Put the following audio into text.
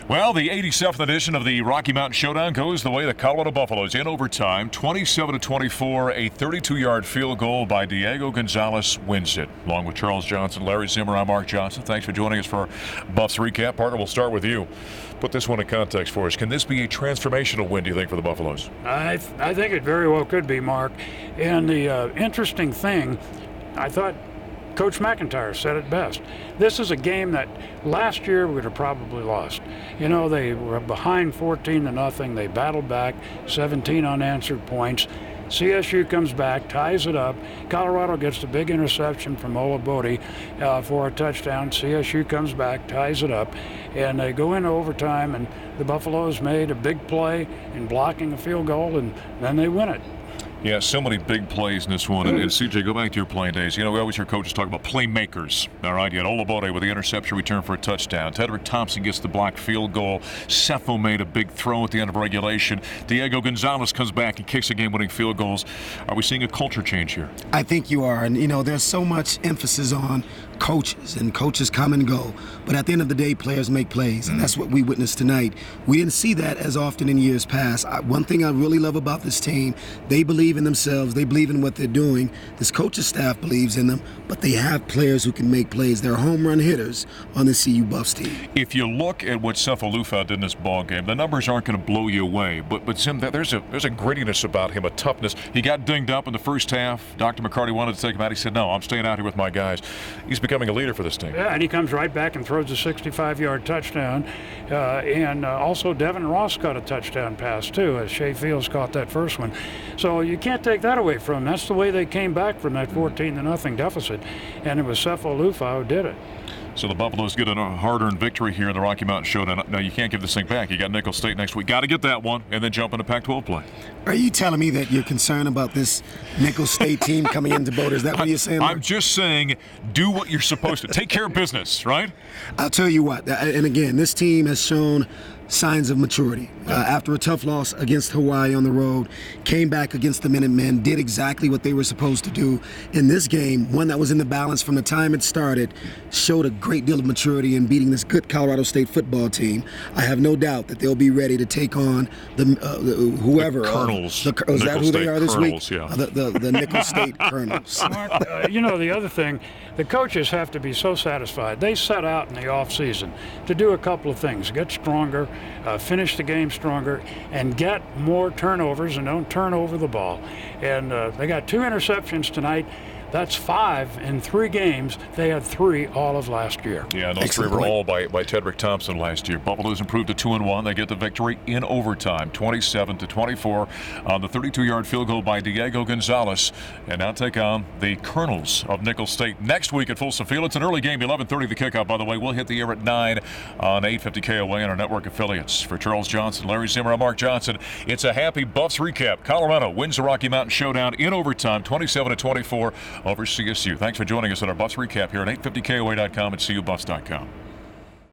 Well, the 87th edition of the Rocky Mountain Showdown goes the way of the Colorado Buffaloes in overtime. 27-24, a 32-yard field goal by Diego Gonzalez wins it. Along with Charles Johnson, Larry Zimmer, I'm Mark Johnson. Thanks for joining us for our Buffs recap. Partner, we'll start with you. Put this one in context for us. Can this be a transformational win, do you think, for the Buffaloes? I think it very well could be, Mark. And the interesting thing, I thought Coach McIntyre said it best. This is a game that last year we would have probably lost. You know, they were behind 14-0. They battled back, 17 unanswered points. CSU comes back, ties it up. Colorado gets the big interception from Olabode for a touchdown. CSU comes back, ties it up, and they go into overtime, and the Buffaloes made a big play in blocking a field goal, and then they win it. Yeah, so many big plays in this one. And CJ, go back to your playing days. You know, we always hear coaches talk about playmakers. All right, you had Olabode with the interception return for a touchdown. Tedrick Thompson gets the blocked field goal. Cepho made a big throw at the end of regulation. Diego Gonzalez comes back and kicks the game-winning field goals. Are we seeing a culture change here? I think you are. And, you know, there's so much emphasis on coaches, and coaches come and go. But at the end of the day, players make plays, and that's what we witnessed tonight. We didn't see that as often in years past. One thing I really love about this team, they believe in themselves. They believe in what they're doing. This coaching staff believes in them, but they have players who can make plays. They're home run hitters on the CU Buffs team. If you look at what Cepho Lufau did in this ball game, the numbers aren't going to blow you away. But Sim, there's a grittiness about him, a toughness. He got dinged up in the first half. Dr. McCarty wanted to take him out. He said, "No, I'm staying out here with my guys." He's becoming a leader for this team. Yeah, and he comes right back and throws a 65-yard touchdown. And also Devin Ross got a touchdown pass, too, as Shea Fields caught that first one. So you can't take that away from them. That's the way they came back from that 14-0 deficit. And it was Cepho Lufau who did it. So the Buffaloes get a hard-earned victory here in the Rocky Mountain Showdown. Now, you can't give this thing back. You got Nicholls State next week. Got to get that one and then jump into Pac-12 play. Are you telling me that you're concerned about this Nicholls State team coming into Boulder? Is that what you're saying? I'm just saying do what you're supposed to. Take care of business, right? I'll tell you what, and again, this team has shown signs of maturity. After a tough loss against Hawaii on the road, came back against the Minutemen, did exactly what they were supposed to do. In this game, one that was in the balance from the time it started, showed a great deal of maturity in beating this good Colorado State football team. I have no doubt that they'll be ready to take on whoever. The Colonels. Is that who they are this Colonels, week? Yeah. The Nicholls State Colonels. Mark, you know, the other thing, the coaches have to be so satisfied. They set out in the offseason to do a couple of things: get stronger, finish the game stronger, and get more turnovers and don't turn over the ball. And they got 2 interceptions tonight. That's 5 in 3 games. They had 3 all of last year. Yeah, those 3 were all by Tedrick Thompson last year. Buffaloes improved to 2-1. They get the victory in overtime, 27-24 on the 32-yard field goal by Diego Gonzalez. And now take on the Colonels of Nicholls State next week at Folsom Field. It's an early game, 11:30 the kickoff, by the way. We'll hit the air at 9 on 850 KOA and our network affiliates. For Charles Johnson, Larry Zimmer, I'm Mark Johnson. It's a happy Buffs recap. Colorado wins the Rocky Mountain Showdown in overtime, 27-24. Over CSU. Thanks for joining us on our Buffs recap here at 850KOA.com and CUBuffs.com.